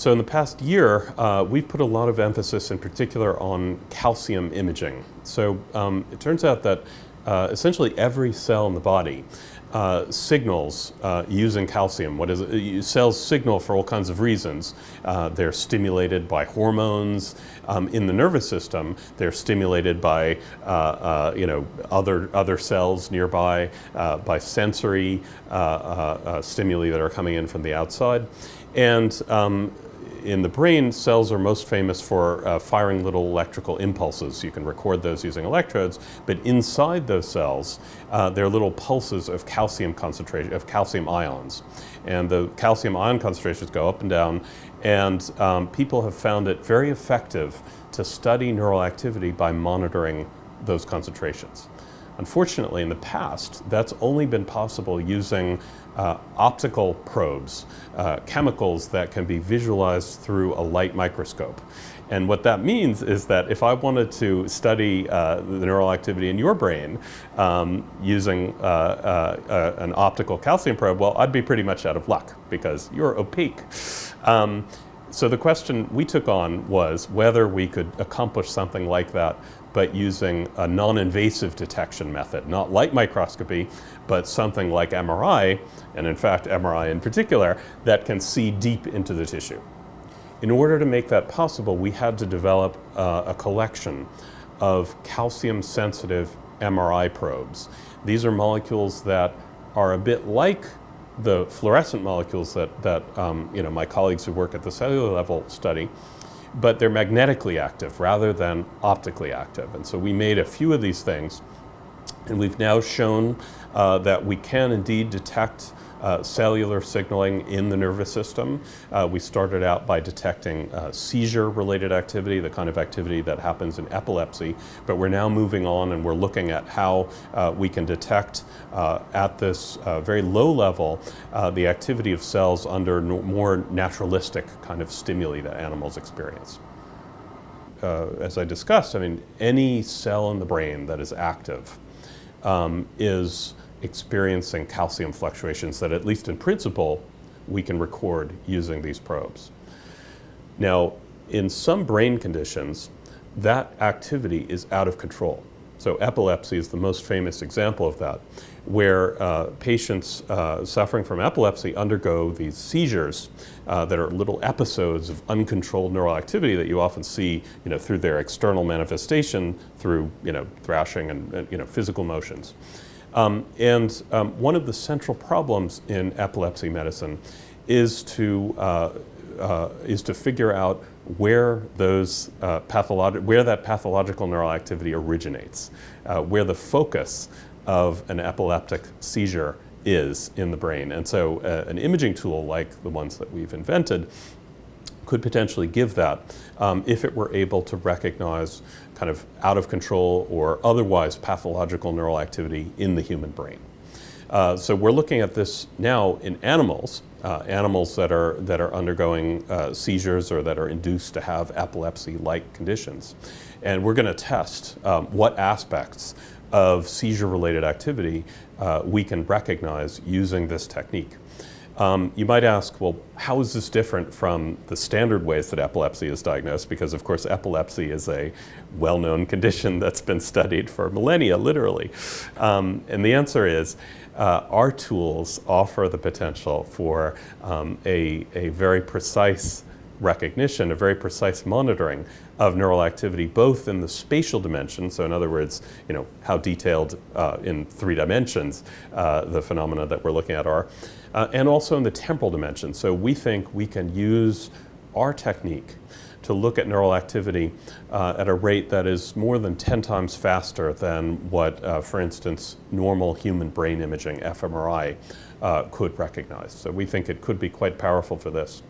So in the past year, we've put a lot of emphasis in particular on calcium imaging. So it turns out that essentially every cell in the body signals using calcium. What is it? Cells signal for all kinds of reasons. They're stimulated by hormones in the nervous system. They're stimulated by other cells nearby, by sensory stimuli that are coming in from the outside, and in the brain, cells are most famous for firing little electrical impulses. You can record those using electrodes, but inside those cells, there are little pulses of calcium concentration, of calcium ions. And the calcium ion concentrations go up and down, and people have found it very effective to study neural activity by monitoring those concentrations. Unfortunately, in the past, that's only been possible using optical probes, chemicals that can be visualized through a light microscope. And what that means is that if I wanted to study the neural activity in your brain using an optical calcium probe, well, I'd be pretty much out of luck because you're opaque. So the question we took on was whether we could accomplish something like that but using a non-invasive detection method, not light microscopy, but something like MRI, and in fact MRI in particular, that can see deep into the tissue. In order to make that possible, we had to develop a collection of calcium-sensitive MRI probes. These are molecules that are a bit like the fluorescent molecules that my colleagues who work at the cellular level study, but they're magnetically active rather than optically active. And so we made a few of these things, and we've now shown that we can indeed detect cellular signaling in the nervous system. We started out by detecting seizure-related activity, the kind of activity that happens in epilepsy, but we're now moving on and we're looking at how we can detect at this very low level the activity of cells under more naturalistic kind of stimuli that animals experience. As I discussed, I mean, any cell in the brain that is active is experiencing calcium fluctuations that, at least in principle, we can record using these probes. Now, in some brain conditions, that activity is out of control. So epilepsy is the most famous example of that, where patients suffering from epilepsy undergo these seizures that are little episodes of uncontrolled neural activity that you often see, through their external manifestation, through, thrashing and physical motions. One of the central problems in epilepsy medicine is to figure out where that pathological neural activity originates, where the focus of an epileptic seizure is in the brain. And so an imaging tool like the ones that we've invented could potentially give that if it were able to recognize kind of out of control or otherwise pathological neural activity in the human brain. So we're looking at this now in animals, animals that are undergoing seizures or that are induced to have epilepsy-like conditions. And we're going to test what aspects of seizure-related activity we can recognize using this technique. You might ask, well, how is this different from the standard ways that epilepsy is diagnosed? Because, of course, epilepsy is a well-known condition that's been studied for millennia, literally. And the answer is, our tools offer the potential for a very precise recognition, a very precise monitoring of neural activity, both in the spatial dimension, so in other words, how detailed in 3 dimensions the phenomena that we're looking at are, and also in the temporal dimension. So we think we can use our technique to look at neural activity at a rate that is more than 10 times faster than what, for instance, normal human brain imaging, fMRI, could recognize. So we think it could be quite powerful for this.